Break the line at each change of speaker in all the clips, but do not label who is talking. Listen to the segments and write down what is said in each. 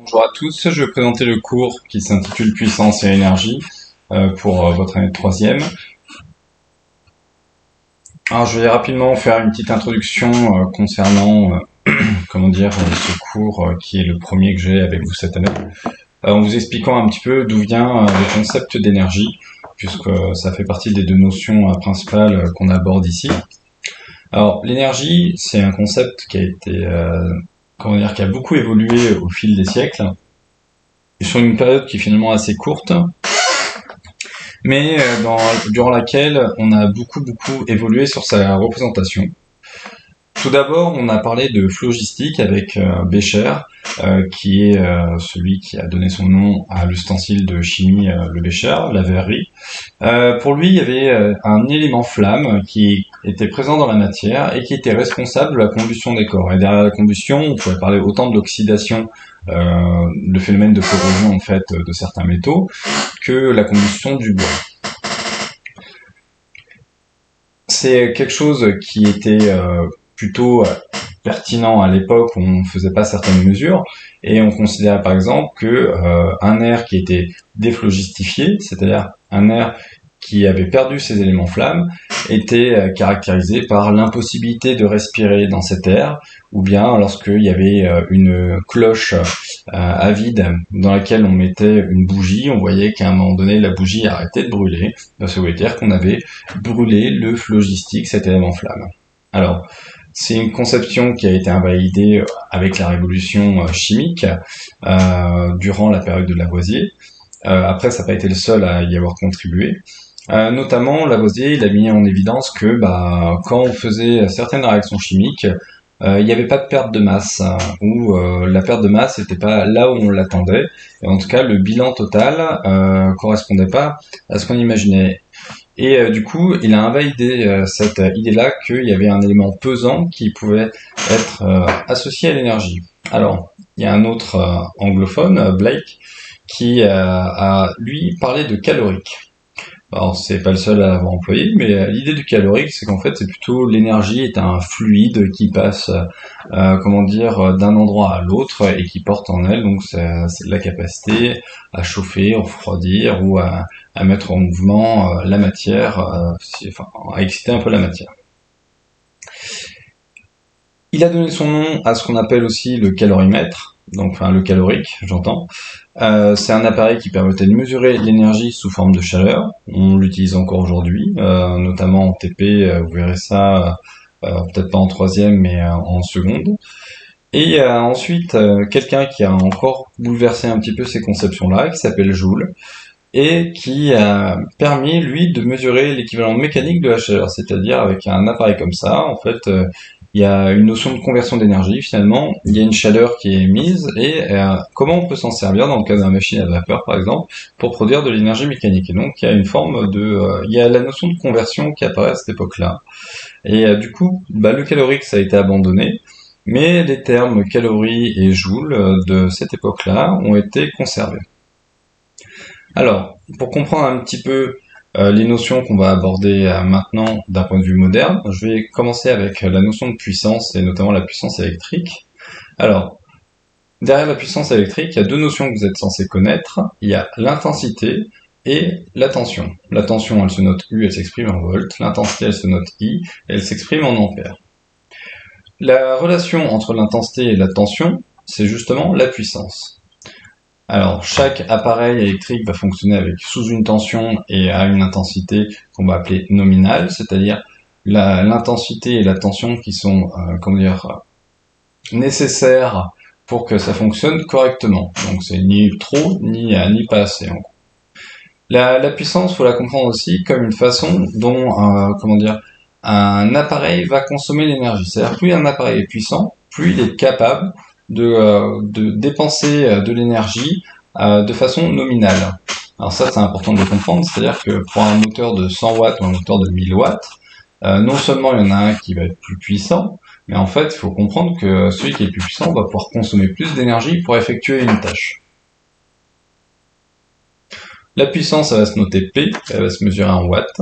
Bonjour à tous, je vais présenter le cours qui s'intitule Puissance et énergie pour votre année de troisième. Alors je vais rapidement faire une petite introduction concernant ce cours qui est le premier que j'ai avec vous cette année, en vous expliquant un petit peu d'où vient le concept d'énergie, puisque ça fait partie des deux notions principales qu'on aborde ici. Alors l'énergie, c'est un concept qui a été qui a beaucoup évolué au fil des siècles, sur une période qui est finalement assez courte, mais durant laquelle on a beaucoup évolué sur sa représentation. Tout d'abord, on a parlé de phlogistique avec Becher, qui est celui qui a donné son nom à l'ustensile de chimie, le Becher, la verrerie. Pour lui, il y avait un élément flamme qui était présent dans la matière et qui était responsable de la combustion des corps. Et derrière la combustion, on pouvait parler autant de l'oxydation, le phénomène de corrosion en fait de certains métaux, que la combustion du bois. C'est quelque chose qui était plutôt pertinent à l'époque où on ne faisait pas certaines mesures, et on considérait par exemple que un air qui était déphlogistifié, c'est-à-dire un air qui avait perdu ses éléments flammes, était caractérisé par l'impossibilité de respirer dans cet air, ou bien lorsqu'il y avait une cloche à vide dans laquelle on mettait une bougie, on voyait qu'à un moment donné la bougie arrêtait de brûler, ça voulait dire qu'on avait brûlé le phlogistique, cet élément flamme. Alors, c'est une conception qui a été invalidée avec la révolution chimique durant la période de Lavoisier. Après, ça n'a pas été le seul à y avoir contribué. Notamment, Lavoisier, il a mis en évidence que quand on faisait certaines réactions chimiques, il n'y avait pas de perte de masse, ou la perte de masse n'était pas là où on l'attendait. Et en tout cas, le bilan total correspondait pas à ce qu'on imaginait. Et du coup, il a invalidé cette idée-là qu'il y avait un élément pesant qui pouvait être associé à l'énergie. Alors, il y a un autre anglophone, Blake, qui a, lui, parlé de calorique. Alors, c'est pas le seul à l'avoir employé, mais l'idée du calorique, c'est qu'en fait, c'est plutôt l'énergie est un fluide qui passe, d'un endroit à l'autre et qui porte en elle, donc c'est la capacité à chauffer, à refroidir ou à mettre en mouvement la matière, à exciter un peu la matière. Il a donné son nom à ce qu'on appelle aussi le calorimètre, le calorique, j'entends. C'est un appareil qui permettait de mesurer l'énergie sous forme de chaleur. On l'utilise encore aujourd'hui, notamment en TP, vous verrez ça, peut-être pas en troisième, mais en seconde. Et il y a ensuite quelqu'un qui a encore bouleversé un petit peu ces conceptions-là, qui s'appelle Joule, et qui a permis, lui, de mesurer l'équivalent mécanique de la chaleur, c'est-à-dire avec un appareil comme ça, en fait, il y a une notion de conversion d'énergie, finalement, il y a une chaleur qui est émise, et comment on peut s'en servir dans le cas d'une machine à vapeur, par exemple, pour produire de l'énergie mécanique. Et donc, il y a une forme de... il y a la notion de conversion qui apparaît à cette époque-là. Et du coup, le calorique, ça a été abandonné, mais les termes calories et joules de cette époque-là ont été conservés. Alors, pour comprendre un petit peu les notions qu'on va aborder maintenant d'un point de vue moderne, je vais commencer avec la notion de puissance, et notamment la puissance électrique. Alors, derrière la puissance électrique, il y a deux notions que vous êtes censés connaître. Il y a l'intensité et la tension. La tension, elle se note U, elle s'exprime en volts. L'intensité, elle se note I, et elle s'exprime en ampères. La relation entre l'intensité et la tension, c'est justement la puissance. Alors, chaque appareil électrique va fonctionner sous une tension et à une intensité qu'on va appeler nominale, c'est-à-dire l'intensité et la tension qui sont, nécessaires pour que ça fonctionne correctement. Donc, c'est ni trop, ni pas assez, en gros. La puissance, faut la comprendre aussi comme une façon dont, un appareil va consommer l'énergie. C'est-à-dire, plus un appareil est puissant, plus il est capable de dépenser de l'énergie de façon nominale. Alors ça, c'est important de le comprendre, c'est-à-dire que pour un moteur de 100 watts ou un moteur de 1000 watts, non seulement il y en a un qui va être plus puissant, mais en fait, il faut comprendre que celui qui est plus puissant va pouvoir consommer plus d'énergie pour effectuer une tâche. La puissance, elle va se noter P, elle va se mesurer en watts.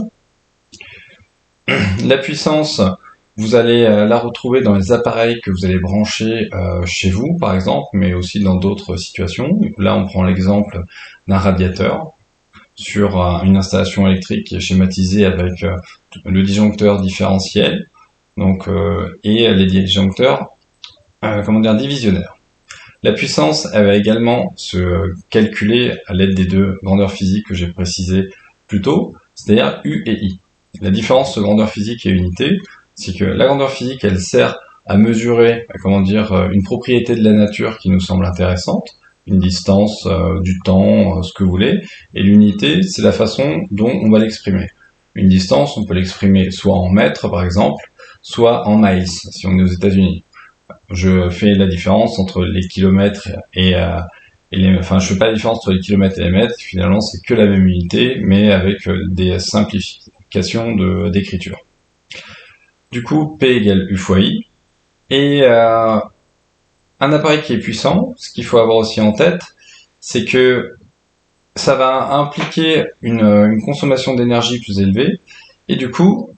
La puissance, Vous allez la retrouver dans les appareils que vous allez brancher chez vous, par exemple, mais aussi dans d'autres situations. Là, on prend l'exemple d'un radiateur sur une installation électrique qui est schématisée avec le disjoncteur différentiel, donc et les disjoncteurs, divisionnaires. La puissance, elle va également se calculer à l'aide des deux grandeurs physiques que j'ai précisées plus tôt, c'est-à-dire U et I. La différence entre grandeur physique et unité, c'est que la grandeur physique, elle sert à mesurer, une propriété de la nature qui nous semble intéressante, une distance, du temps, ce que vous voulez, et l'unité, c'est la façon dont on va l'exprimer. Une distance, on peut l'exprimer soit en mètres, par exemple, soit en miles, si on est aux États-Unis. Je fais la différence entre les kilomètres je fais pas la différence entre les kilomètres et les mètres. Finalement, c'est que la même unité, mais avec des simplifications d'écriture. Du coup, P égale U fois I. Et un appareil qui est puissant, ce qu'il faut avoir aussi en tête, c'est que ça va impliquer une consommation d'énergie plus élevée. Et du coup,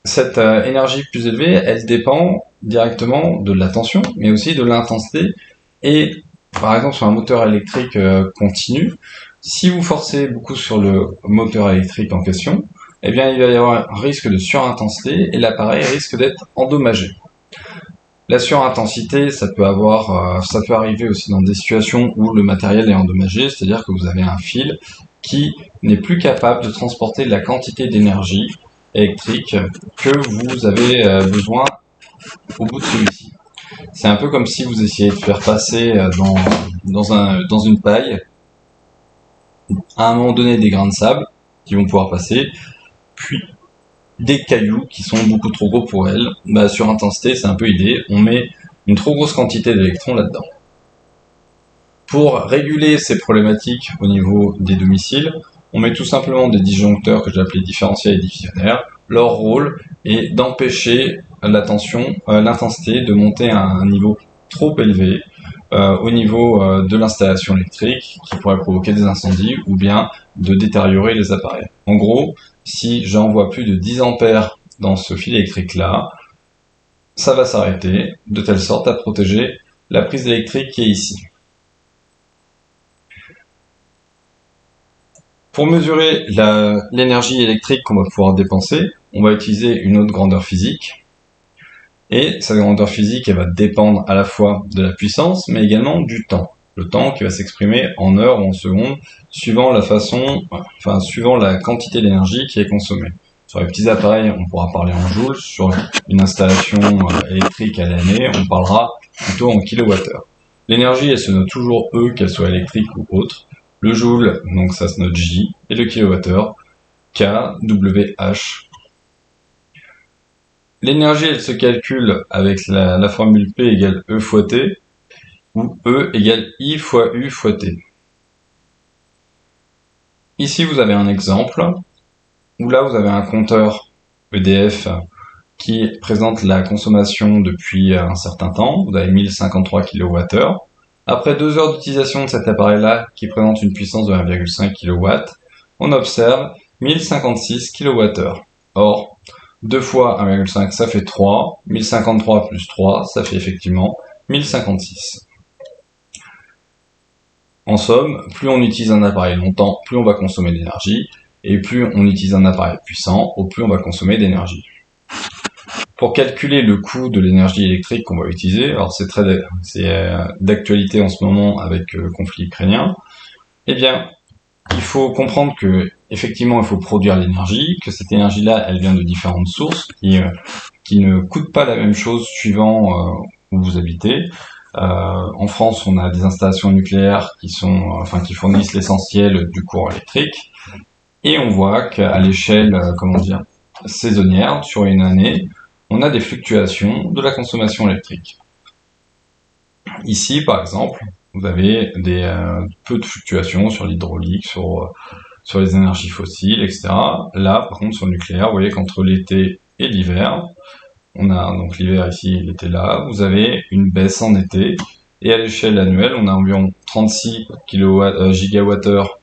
cette énergie plus élevée, elle dépend directement de la tension, mais aussi de l'intensité. Et par exemple, sur un moteur électrique continu, si vous forcez beaucoup sur le moteur électrique en question, eh bien, il va y avoir un risque de surintensité et l'appareil risque d'être endommagé. La surintensité, ça peut arriver aussi dans des situations où le matériel est endommagé, c'est-à-dire que vous avez un fil qui n'est plus capable de transporter la quantité d'énergie électrique que vous avez besoin au bout de celui-ci. C'est un peu comme si vous essayez de faire passer dans une paille à un moment donné des grains de sable qui vont pouvoir passer, puis des cailloux qui sont beaucoup trop gros pour elles. Sur intensité, c'est un peu l'idée, on met une trop grosse quantité d'électrons là-dedans. Pour réguler ces problématiques au niveau des domiciles, on met tout simplement des disjoncteurs que j'ai appelés différentiels et divisionnaires. Leur rôle est d'empêcher la tension, l'intensité de monter à un niveau trop élevé au niveau de l'installation électrique qui pourrait provoquer des incendies ou bien de détériorer les appareils. En gros, si j'envoie plus de 10 ampères dans ce fil électrique là, ça va s'arrêter de telle sorte à protéger la prise électrique qui est ici. Pour mesurer l'énergie électrique qu'on va pouvoir dépenser, on va utiliser une autre grandeur physique. Et cette grandeur physique, elle va dépendre à la fois de la puissance, mais également du temps. Le temps qui va s'exprimer en heures ou en secondes, suivant la quantité d'énergie qui est consommée. Sur les petits appareils, on pourra parler en joules. Sur une installation électrique à l'année, on parlera plutôt en kilowattheures. L'énergie, elle se note toujours E, qu'elle soit électrique ou autre. Le joule, donc ça se note J, et le kilowattheure, kWh. L'énergie, elle se calcule avec la formule P égale E fois T, où E égale I fois U fois T. Ici, vous avez un exemple, où là, vous avez un compteur EDF qui présente la consommation depuis un certain temps. Vous avez 1053 kWh. Après 2 heures d'utilisation de cet appareil-là, qui présente une puissance de 1,5 kW, on observe 1056 kWh. Or, 2 fois 1,5, ça fait 3. 1053 plus 3, ça fait effectivement 1056. En somme, plus on utilise un appareil longtemps, plus on va consommer d'énergie, et plus on utilise un appareil puissant, au plus on va consommer d'énergie. Pour calculer le coût de l'énergie électrique qu'on va utiliser, alors c'est d'actualité en ce moment avec le conflit ukrainien, eh bien, il faut comprendre que effectivement il faut produire l'énergie, que cette énergie-là, elle vient de différentes sources qui ne coûtent pas la même chose suivant où vous habitez. En France, on a des installations nucléaires qui fournissent l'essentiel du courant électrique, et on voit qu'à l'échelle, saisonnière, sur une année, on a des fluctuations de la consommation électrique. Ici, par exemple, vous avez peu de fluctuations sur l'hydraulique, sur les énergies fossiles, etc. Là, par contre, sur le nucléaire, vous voyez qu'entre l'été et l'hiver, on a donc l'hiver ici, l'été là, vous avez une baisse en été, et à l'échelle annuelle, on a environ 36 gigawattheures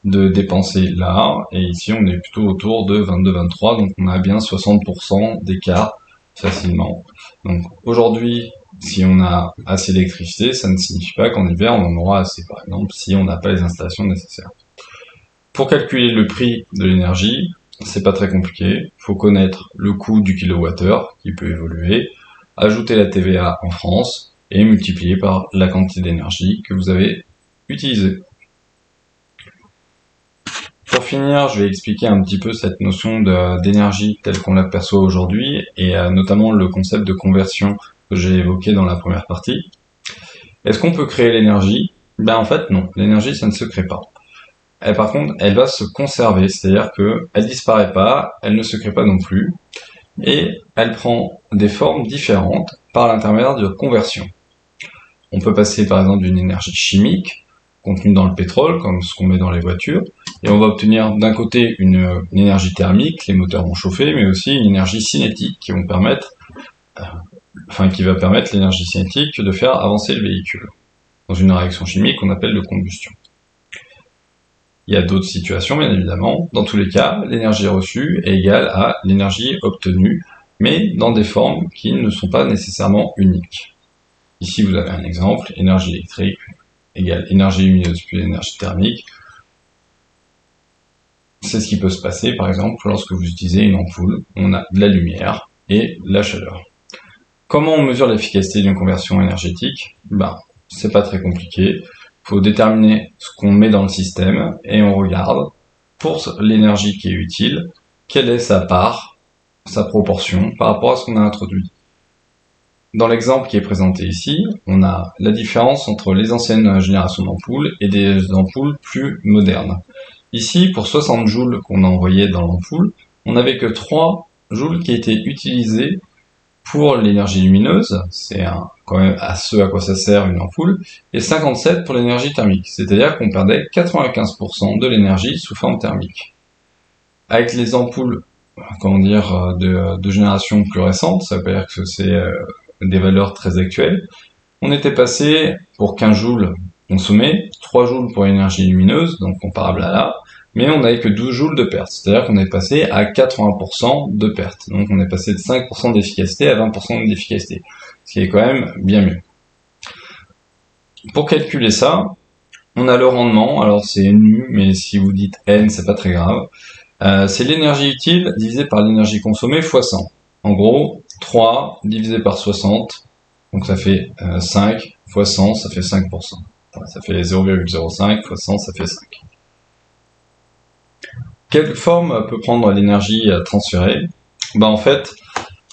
de dépensés là, et ici on est plutôt autour de 22-23, donc on a bien 60% d'écart facilement. Donc aujourd'hui, si on a assez d'électricité, ça ne signifie pas qu'en hiver on en aura assez, par exemple, si on n'a pas les installations nécessaires. Pour calculer le prix de l'énergie, c'est pas très compliqué. Il faut connaître le coût du kilowattheure qui peut évoluer, ajouter la TVA en France et multiplier par la quantité d'énergie que vous avez utilisée. Pour finir, je vais expliquer un petit peu cette notion d'énergie telle qu'on l'aperçoit aujourd'hui et notamment le concept de conversion que j'ai évoqué dans la première partie. Est-ce qu'on peut créer l'énergie? Ben en fait non, l'énergie ça ne se crée pas. Et par contre, elle va se conserver, c'est-à-dire que elle disparaît pas, elle ne se crée pas non plus, et elle prend des formes différentes par l'intermédiaire de conversion. On peut passer par exemple d'une énergie chimique contenue dans le pétrole, comme ce qu'on met dans les voitures, et on va obtenir d'un côté une énergie thermique, les moteurs vont chauffer, mais aussi une énergie cinétique qui va permettre l'énergie cinétique de faire avancer le véhicule dans une réaction chimique qu'on appelle de combustion. Il y a d'autres situations, bien évidemment. Dans tous les cas, l'énergie reçue est égale à l'énergie obtenue, mais dans des formes qui ne sont pas nécessairement uniques. Ici, vous avez un exemple, énergie électrique égale énergie lumineuse plus énergie thermique. C'est ce qui peut se passer, par exemple, lorsque vous utilisez une ampoule. On a de la lumière et de la chaleur. Comment on mesure l'efficacité d'une conversion énergétique? C'est pas très compliqué. Il faut déterminer ce qu'on met dans le système et on regarde, pour l'énergie qui est utile, quelle est sa part, sa proportion par rapport à ce qu'on a introduit. Dans l'exemple qui est présenté ici, on a la différence entre les anciennes générations d'ampoules et des ampoules plus modernes. Ici, pour 60 joules qu'on a envoyé dans l'ampoule, on n'avait que 3 joules qui étaient utilisés pour l'énergie lumineuse, c'est quand même à ce à quoi ça sert une ampoule, et 57 pour l'énergie thermique, c'est-à-dire qu'on perdait 95% de l'énergie sous forme thermique. Avec les ampoules, de génération plus récente, ça veut dire que c'est des valeurs très actuelles, on était passé pour 15 joules consommés, 3 joules pour l'énergie lumineuse, donc comparable à là, mais on n'avait que 12 joules de perte, c'est-à-dire qu'on est passé à 80% de perte. Donc on est passé de 5% d'efficacité à 20% d'efficacité, ce qui est quand même bien mieux. Pour calculer ça, on a le rendement, alors c'est nu, mais si vous dites N, c'est pas très grave. C'est l'énergie utile divisée par l'énergie consommée fois 100. En gros, 3 divisé par 60, donc ça fait 5 fois 100, ça fait 5%. Ça fait 0,05 fois 100, ça fait 5. Quelle forme peut prendre l'énergie transférée? En fait,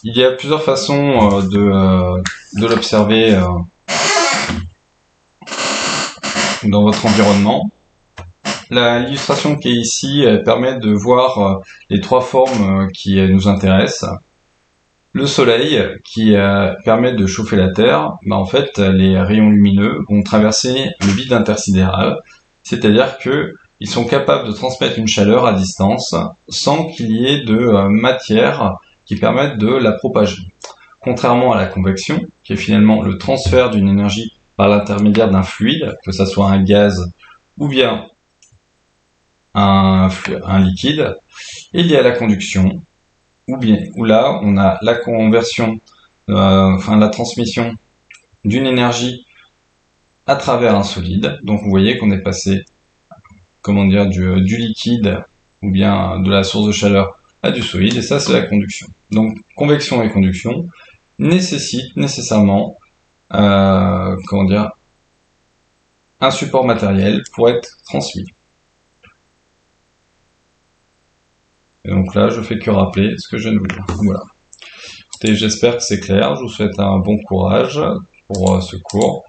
il y a plusieurs façons de l'observer dans votre environnement. L'illustration qui est ici permet de voir les 3 formes qui nous intéressent. Le soleil qui permet de chauffer la Terre, en fait, les rayons lumineux vont traverser le vide intersidéral, c'est-à-dire que ils sont capables de transmettre une chaleur à distance sans qu'il y ait de matière qui permette de la propager. Contrairement à la convection, qui est finalement le transfert d'une énergie par l'intermédiaire d'un fluide, que ce soit un gaz ou bien un liquide, il y a la conduction, où là on a la conversion, la transmission d'une énergie à travers un solide. Donc vous voyez qu'on est passé du liquide ou bien de la source de chaleur à du solide, et ça c'est la conduction. Donc convection et conduction nécessitent nécessairement un support matériel pour être transmis. Et donc là je fais que rappeler ce que je viens de vous dire. Voilà. Écoutez, j'espère que c'est clair, je vous souhaite un bon courage pour ce cours.